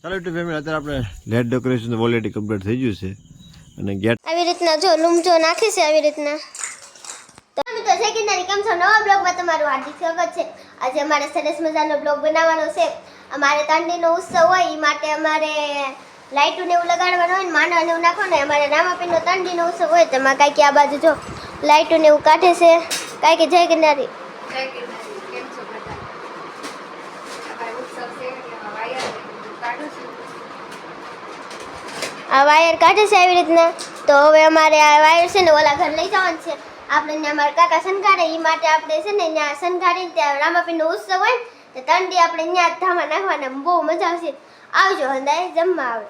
ચાલો two family અત્યારે આપણે લેટ ડેકોરેશન ઓલરેડી કમ્પ્લીટ થઈ ગયું છે અને ગેટ આવી રીતના જો લૂમજો નાખી છે આવી રીતના. તો મિત્રો જય કિનારી, કેમ છો? નવા બ્લોગમાં તમારું હાર્દિક સ્વાગત છે. આજે અમારે સરસ મજાનો બ્લોગ બનાવવાનો છે. અમારે તાંડીનો ઉત્સવ હોય એ માટે અમારે લાઈટું ને એવું લગાડવાનું હોય ને માંડવા ને એવું નાખવાનું હોય. અમારે રામાપીરનો તાંડીનો ઉત્સવ હોય તેમાં કાંઈક આ બાજુ જો લાઈટું ને એવું કાઢે છે. કાંઈક જય કિનારી. જય કિનારી, કેમ છો બધા? અમારો ઉત્સવ છે એટલે વાયર કાઢું છું. આ વાયર કાઢે છે આવી રીતના. તો હવે અમારે આ વાયર છે ને ઓલા ઘર લઈ જવાનું છે. આપણે ત્યાં અમારા કાકા શણગારે એ માટે આપણે છે ને ત્યાં શણગારીને ત્યાં રામાપીરનો ઉત્સવ હોય ને તો તંડી આપણે ત્યાં ધામા નાખવાના બહુ મજા આવશે. આવજો હંદાય જમવા આવે.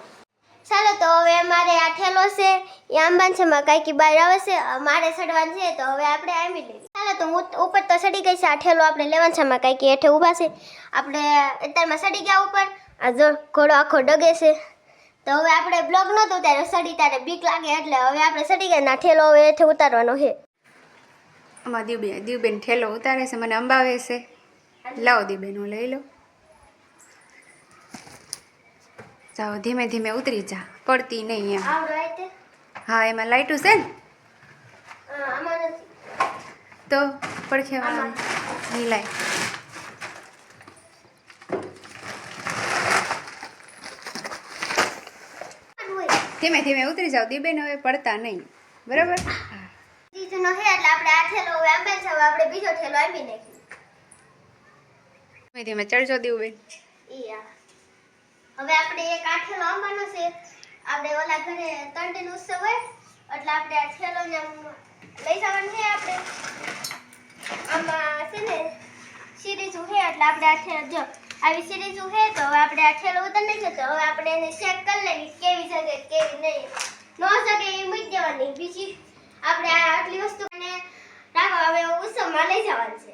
ચાલો તો હવે અમારે આ ઠેલો છે એ આંબાન છે માં કાંઈક બહાર આવે છે. મારે ચડવાનું છે તો હવે આપણે આંબી લઈએ. ચાલો તો હું ઉપર તો ચડી ગઈ છે. આ ઠેલો આપણે લેવાનું છે માં કાંઈક હેઠે ઊભા છે. આપણે અત્યારમાં ચડી ગયા ઉપર. આ જો ઘોડો આખો ડગે છે. તો હવે આપણે બ્લોગ નહોતો ત્યારે સડી ત્યારે બીક લાગે એટલે હવે આપણે સડી ગયા ના ઠેલો હવે હેઠે ઉતારવાનો છે. અમારા દીવબેન ઠેલો ઉતારે છે, મને અંબાવે છે. લાવો દીવબેન, હું લઈ લઉં. જાઓ ધીમે ધીમે ઉતરી જા, પડતી નહીં એમ. આવડો આતે હા, એમાં લાઈટું છે ને આમાં નથી. તો પડખે લાય. ધીમે ધીમે ઉતરી જાઓ દીવબેન, હવે પડતા નહીં. બરાબર? હા. બીજું નો હે એટલે આપણે આ ઠેલો હવે આંબે છે. હવે આપણે બીજો ઠેલો આંબી નાખીએ. ધીમે ધીમે ચડજો દીવબેન. હવે આપણે એક આ ઠેલો આંબાનો છે. આપણે ઓલા ઘરે તંટીનો ઉત્સવ હોય એટલે આપણે આ ઠેલો ને લઈ જવાનું છે. આપણે આમાં છે ને સિરીઝું છે એટલે આપણે આ ઠેલો જો આવી સિરીઝું છે તો હવે આપણે આ ઠેલો ઉતારી નાખીએ. તો હવે આપણે એને ચેક કરી લઈએ કેવી જગ્યાએ કેવી નહીં. ન શકે એ મૂકી દેવાની. બીજી આપણે આ આટલી વસ્તુને રાખો હવે ઉત્સવમાં લઈ જવાનું છે.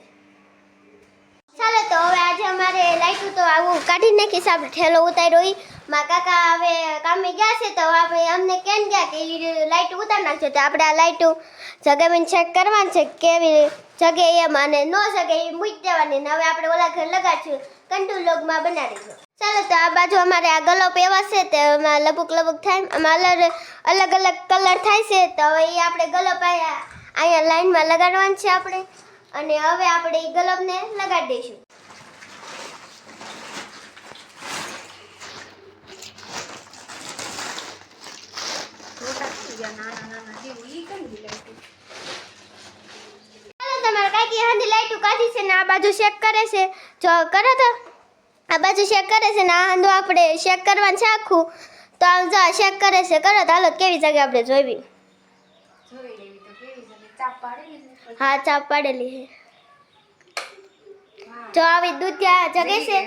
ચાલો તો હવે આજે અમારે લાઈટું તો આવું કાઢી નાખીશ. આપણે ઠેલો ઉતાર્યો એ મારા કાકા હવે કામે ગયા છે તો આપણે અમને કેમ ગયા કે લાઈટ ઉતારી નાખજો. તો આપણે આ લાઈટું જગાવીને ચેક કરવાનું છે કેવી જગ્યાએ એમ અને ન જગ્યાએ એ મૂકી દેવાની. ને હવે આપણે ઓલા ઘર લગાડશું કંટુ લોગમાં બનાવીશું. ચાલો તો આ બાજુ અમારે આ ગલોપ એવા છે તો એમાં લબુક લબુક થાય. આમાં અલગ અલગ કલર થાય છે. તો હવે એ આપણે ગલોપ અહીંયા લાઈનમાં લગાડવાનું છે આપણે. અને હવે આપણે એ ગલોબને લગાડી દઈશું. તમારે કાકી હાંડી લાઈટું કાઢી છે ને આ બાજુ ચેક કરે છે. જો કરો તો આ બાજુ ચેક કરે છે ને આ હાંડો આપણે ચેક કરવાનું છે આખું. તો આમ જો ચેક કરે છે. કરો તો હાલો કેવી જગ્યા આપણે જોઈવી. હા, ચાપ પાડેલી છે. જો આવી દૂધિયા જગે છે.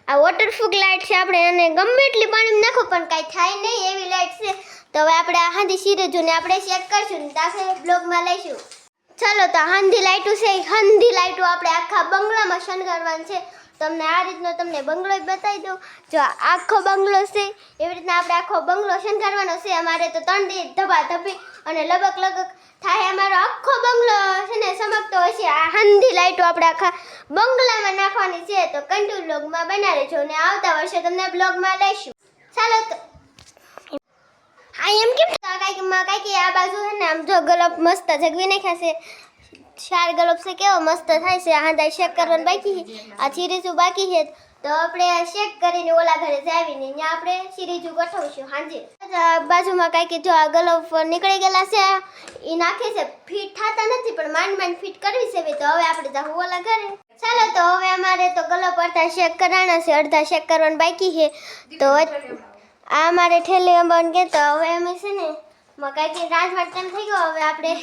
આ વોટરપ્રૂફ લાઈટ છે. આપણે એને ગમે એટલી પાણીમાં નાખો પણ કાંઈ થાય નહીં એવી લાઈટ છે. તો હવે આપણે આ હાંધી સિરેજુને આપણે ચેક કરશું ને તાસે બ્લોગમાં લઈશું. ચાલો તો હાંધી લાઈટું છે. હાંધી લાઈટું આપણે આખા બંગલામાં શણગારવાનું છે. તમને આ રીતનો તમને બંગલો બતાવી દઉં. જો આખો બંગલો છે એવી રીતના આપણે આખો બંગલો શણગારવાનો છે. અમારે તો તંડી ધબા ધબી અને લબક લબક થાય. અમારો આખો બંગલો છે ને ચમકતો હોય છે. આ હાંધી લાઈટો આપણે આખા બંગલામાં નાખવાની છે. તો કંટુ બ્લોગમાં બનાવી છો ને આવતા વર્ષે તમને બ્લોગમાં લઈશું. ચાલો તો આ એમ કેમ કાંઈક આ બાજુ છે ને આમ જો ગલોપ મસ્ત જગવી નાખ્યા છે. 4 ગલોપ છે કેવો મસ્ત થાય છે. હાંડા શેક કરવાનું બાકી છે. આ સિરીઝું બાકી છે તો આપણે શેક કરીને ઓલા ઘરે જાવીને ત્યાં આપણે સિરીઝું ગોઠવશું સાંજે. બાજુમાં કાંઈક જો આ ગલોપ નીકળી ગયેલા છે એ નાખે છે. ફિટ થતા નથી પણ માંડ ફિટ કરવી છે. તો હવે આપણે જાવું ઓલા ઘરે. ચાલો તો હવે અમારે તો ગલોપ અડધા શેક કરવાના છે, અડધા શેક કરવાનું બાકી છે. તો આ અમારે ઠેલી અંબાને કહેતા હવે અમે છે ને કાંઈક રાંધવાનો ટાઈમ થઈ ગયો. હવે આપણે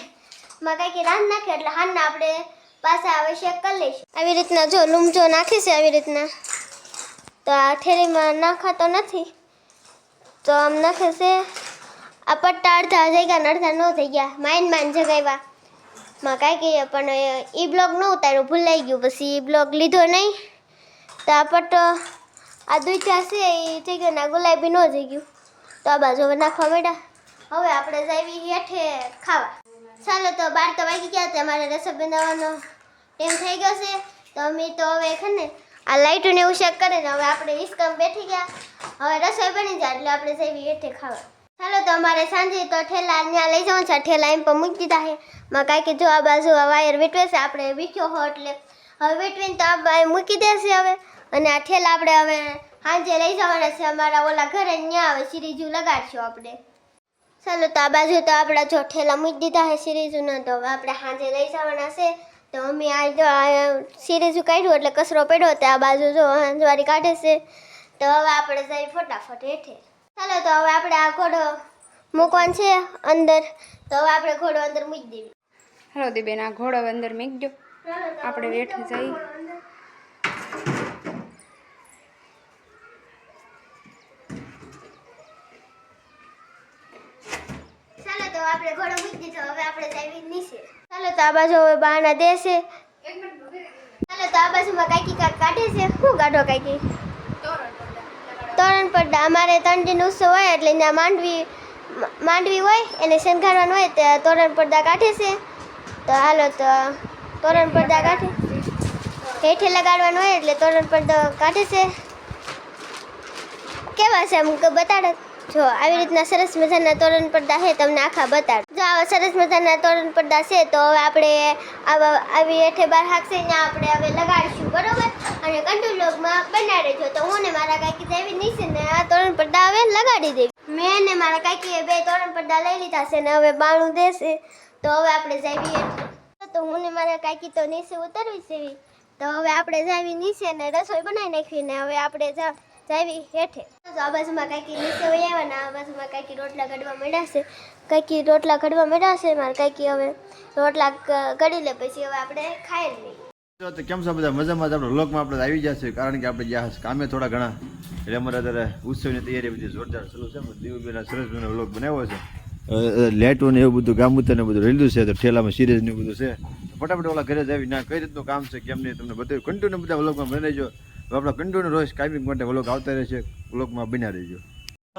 કાંઈક રાંધ નાખીએ એટલે હાલના આપણે પાછા હવે શેક કરી લઈશું. આવી રીતના જો લૂમજો નાખી છે આવી રીતના. તો આ ઠેલીમાં નાખાતો નથી તો આમ નાખે છે. આ પટ્ટા અડધા થઈ ગયા ને અડધા ન થઈ ગયા. માઇન જગાવ્યા માં કાંઈક પણ એ બ્લોગ ન ઉતાર્યો, ભૂલાઈ ગયું. પછી એ બ્લોગ લીધો નહીં તો આ પટ્ટો આ દૂધા છે એ થઈ ગયો ને આ ગુલાબી ન થઈ ગયું. તો આ બાજુ હવે નાખવા માંડ્યા. હવે આપણે જાવી હેઠે ખાવા. ચાલો તો 12 તો વાગી ગયા. અમારે રસોઈ બનાવવાનો ટાઈમ થઈ ગયો છે. તો અમે તો હવે છે ને આ લાઇટોને એવું ચેક કરીને હવે આપણે હિસકામ બેઠી ગયા. હવે રસોઈ બની જાય એટલે આપણે જઈએ હેઠે ખાવા. ચાલો તો અમારે સાંજે તો ઠેલા ત્યાં લઈ જવાનું છે. ઠેલા એમ પર મૂકી દીધા છે. માં કાંઈ કે જો આ બાજુ આ વાયર વીટવે છે, આપણે વીખ્યો હો એટલે હવે વીટવીને તો આ મૂકી દેશે હવે. અને આ ઠેલા આપણે હવે સાંજે લઈ જવાના છે અમારા ઓલા ઘરે. ત્યાં હવે સિરીજુ લગાડશું આપણે. ચાલો તો આ બાજુ તો આપણા જો ઠેલા મૂકી દીધા છે સિરીજુના, તો હવે આપણે સાંજે લઈ જવાના છે. તો અમે આ જો સિરીજુ કાઢ્યું એટલે કચરો પડ્યો તો આ બાજુ જો હંજવારી કાઢે છે. તો હવે આપણે જઈ ફટાફટ હેઠે. ચાલો તો હવે આપણે આ ઘોડો મૂકવાનો છે અંદર. તો હવે આપણે ઘોડો અંદર મૂકી દેવી. હાલો દીબેન, આ ઘોડો અંદર મૂકી દો, આપણે વેઠી જઈ. ચાલો તો આપણે ઘોડો મૂકી દીધો. હવે આપણે જઈએ નીચે. ચાલો તો આ બાજુ હવે બહાના દેશે. ચાલો તો આ બાજુમાં કાંઈકી કાંઈક કાઢે છે. શું કાઢો કાંઈકી? તોરણ પડદા. અમારે 3 દિન ઉત્સવ હોય એટલે ત્યાં માંડવી હોય એને શણગારવાનું હોય તો તોરણ પડદા કાઢે છે. તો હાલો તો તોરણ પડદા કાઢે, હેઠે લગાડવાનું હોય એટલે તોરણ પડદા કાઢે છે. કેવા છે એમ બતાડે. જો આવી રીતના સરસ મજાના તોરણ પડદા છે, તમને આખા બતાડ. જો આવા સરસ મજાના તોરણ પડદા છે તો હવે આપણે આવી હેઠે બહાર હાકશે ત્યાં આપણે હવે લગાડીશું, બરોબર? અને કંટ્રોલમાં બનાવી દેજો. તો હું ને મારા કાકી જેવી નીચે ને આ તોરણ પડદા હવે લગાડી દેવી. મેં ને મારા કાકીએ 2 તોરણ પડદા લઈ લીધા છે ને હવે બાણું દેશે. તો હવે આપણે જઈએ હેઠે. તો હું ને મારા કાકી તો નીચે ઉતરવી છે. તો હવે આપણે જઈએ નીચે ને રસોઈ બનાવી નાખવી ને હવે આપણે જાવી હેઠે. તો આ બાજુમાં કાંઈકી નીચે વહી આવ્યા ને આ બાજુમાં કાંઈકી રોટલા ઘડવા માંડ્યા છે. કાંઈકી રોટલા ઘડવા માંડ્યા છે. મારે કાંઈકી હવે રોટલા ઘડી લે પછી હવે આપણે ખાઈ લઈએ. તો કેમ છો બધા? મજામાં જ. આપણે વ્લોગમાં આપણે આવી જશે કારણ કે આપણે જ્યાં કામે થોડા ઘણા એટલે અમારે અત્યારે ઉત્સવની તૈયારી બધી જોરદાર ચાલુ છે. દીવુબેના સરસ મને વ્લોગ બનાવ્યો છે. લેટું ને એવું બધું ગામ ઉતર ને બધું રેલું છે. તો ઠેલામાં સિરીઝ ને બધું છે. ફટાફટ ઓલા ઘરે જ આવી ના કઈ રીતનું કામ છે કેમ નહીં તમને બધું કન્ટિન્યુ બધા વ્લોગમાં બની રહેજો. તો આપણે કન્ટિન્યુ રોજ કાયમિંગ માટે વ્લોગ આવતા રહેશે. વ્લોગમાં બન્યા રહેજો.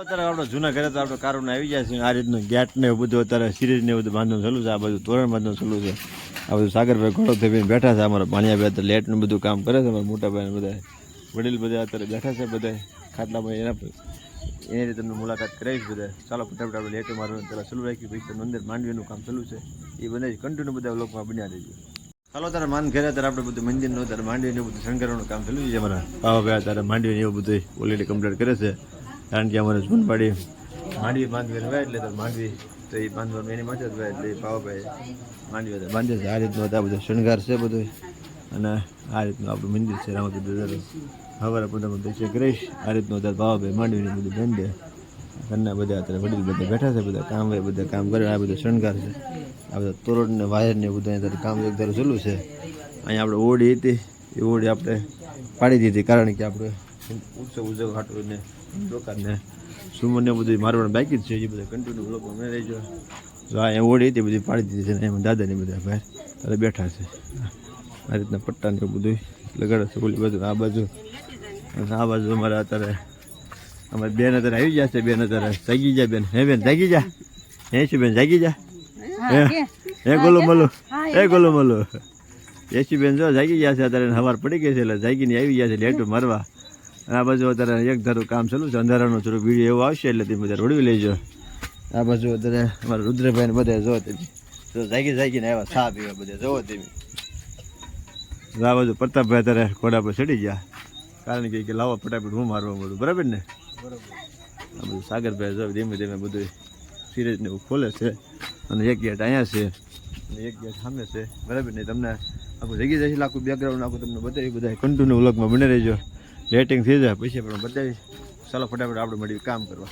અત્યારે આપણે જૂના ઘરે તો આપણે કારોને આવી જાય છે. આ રીતનું ગેટ ને એવું બધું અત્યારે સિરીઝ ને એવું બધું બાંધવાનું ચાલુ છે. આ બધું તોરણ બાંધવાનું ચાલુ છે. આ બધું સાગરભાઈ ઘોડો થઈ બેઠા છે. અમારા ભાણિયાભાઈ અત્યારે લેટનું બધું કામ કરે છે. અમારા મોટા ભાઈ બધા વડીલ બધા અત્યારે બેઠા છે. બધા ખાટલામાં એની રીતે તમને મુલાકાત કરાવીશ બધા. ચાલો ફટાફટ આપણે લેટો મારવાનું પહેલાં ચાલુ રાખી પછી તમને અંદર માંડવીનું કામ ચાલુ છે એ બધા કન્ટિન્યુ બધા લોકમાં બન્યા રહેજો. ચાલો તારે માન ઘરે ત્યારે આપણે બધું મંદિરનું અત્યારે માંડવીને બધું શણગારવાનું કામ ચાલુ છે. અમારા પાવાભાઈ ત્યારે માંડવીને એવું બધું ઓલરેડી કમ્પ્લીટ કરે છે કારણ કે અમારે જૂનવાડી માંડવી બાંધવાની હોય એટલે માંડવી તો એ બાંધવાનું એની માટે જ હોય એટલે એ પાવાભાઈ માંડવી બાંધે છે. આ રીતનું આ બધું શણગાર છે બધું અને આ રીતનું આપણું મંદિર છે. રામા બધું સવારે બધા દર્શન કરીશ. આ રીતનું અત્યારે પાવાભાઈ માંડવીને બધું બાંધે. ઘરના બધા અત્યારે વડીલ બધા બેઠા છે. બધા કામ હોય બધા કામ કરે. આ બધું શણગાર છે. આ બધા તોરણ ને વાયર ને બધું અત્યારે કામ એક ધારું ચાલુ છે. અહીંયા આપણે ઓળી હતી એ ઓળી આપણે પાડી દીધી કારણ કે આપણે ઉત્સવ ઉજવ હાટું ને દુકાનને સુમનને બધું મારવાનું બાકી જ છે. એ બધા કન્ટિન્યુ લોકો અમે રહીજો. જો આ ઓળી હતી બધી પાડી દીધી છે. એમાં દાદાને બધા બહાર ત્યારે બેઠા છે. આ રીતના પટ્ટાને એવું બધું લગાડે છે. ઓલી બાજુ આ બાજુ આ બાજુ અમારે અત્યારે અમારી બેન અત્યારે આવી ગયા છે. બેન અત્યારે જાગી જાય. બેન હે બેન જાગી જા. હે શું બેન જાગી જા? હે ગોલો મલો હે ગોલો મલો એસી બેન જો જાગી ગયા છે. અત્યારે સવાર પડી ગઈ છે એટલે જાગીને આવી ગયા છે લેટું મારવા. આ બાજુ અત્યારે એક ધારું કામ ચાલુ છે. અંધારાનું થોડું વિડીયો એવું આવશે એટલે તમે બધા રોડવી લેજો. આ બાજુ અત્યારે અમારા રુદ્રભાઈ ને બધા જો તમે જો જાગીને આવ્યા ચા પીવા બધા જોવો તમે. આ બાજુ પ્રતાપભાઈ અત્યારે ઘોડા પર ચડી ગયા કારણ કે લાવો ફટાફટ હું મારવા બધું બરાબર ને. આ બધું સાગરભાઈ જો ધીમે ધીમે બધું સિરીઝ ને એવું ખોલે છે અને એક ગેટ અહીંયા છે અને એક ગેટ સામે છે બરાબર ને. તમને આખું જગી જશે આખું બેકગ્રાઉન્ડ આખું તમને બતાવી બધા કન્ટિન્યુ વ્લોગમાં બની રહેજો. લેટિંગ થઈ જાય પછી પણ બતાવીશ. ચાલો ફટાફટ આપણે મળીએ કામ કરવા.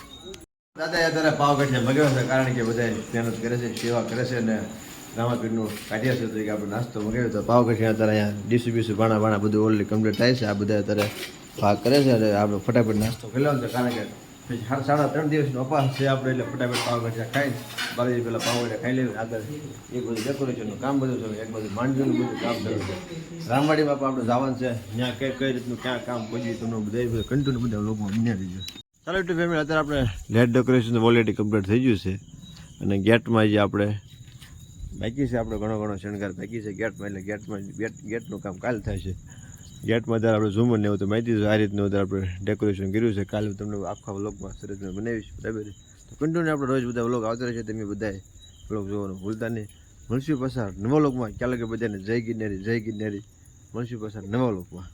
દાદા અત્યારે પાવગઢિયા મગાવ્યો છે કારણ કે બધા મહેનત કરે છે સેવા કરે છે અને રામાપીરનું કાઢ્યા છે તો કે આપણે નાસ્તો મગાવ્યો તો પાવગઢિયા અત્યારે અહીંયા ડીસી ભાણા બધું ઓલરેડી કમ્પ્લીટ થાય છે. આ બધા અત્યારે ભાગ કરે છે અને આપણે ફટાફટ નાસ્તો કરી લેવાનો છે કારણ કે 3.5 દિવસનો અપાસ છે આપણે એટલે ફટાફટ પાવગઢિયા ખાઈને 12 દિવસ પહેલાં પાવગઢિયા ખાઈ લેવું. આગળ એક બધું ડેકોરેશનનું કામ બધું છે. એક બધું માંડવીનું બધું કામ ચાલુ છે. રામવાડીમાં પણ આપણે જવાનું છે. ત્યાં કઈ રીતનું ક્યાં કામ પહોંચ્યું તમને બધા કન્ટિન્યુ બધા લોકો બન્યા રહીજો. ચાલો યુટ્યુબ ફેમિલી અત્યારે આપણે લેટ ડેકોરેશન ઓલરેડી કમ્પ્લીટ થઈ ગયું છે અને ગેટમાં જે આપણે બાકી છે આપણે ઘણો શણગાર બાકી છે ગેટમાં એટલે ગેટનું કામ કાલ થાય છે. ગેટમાં ત્યારે આપણે ઝુમર ને એવું તો માહિતી છે. આ રીતનું અત્યારે આપણે ડેકોરેશન કર્યું છે. કાલે હું તમને આખા વ્લોગમાં સરસ બનાવીશ, બરાબર. તો કન્ટિન્યુ આપણે રોજ બધા વ્લોગ આવતા રહેશે. તમે બધાએ વ્લોગ જોવાનું ભૂલતા નહીં. મળશું પસાર નવા વ્લોગમાં. ક્યાં લાગે બધાને જય ગિરનારી, જય ગિરનારી. મળશું પસાર નવા વ્લોગમાં.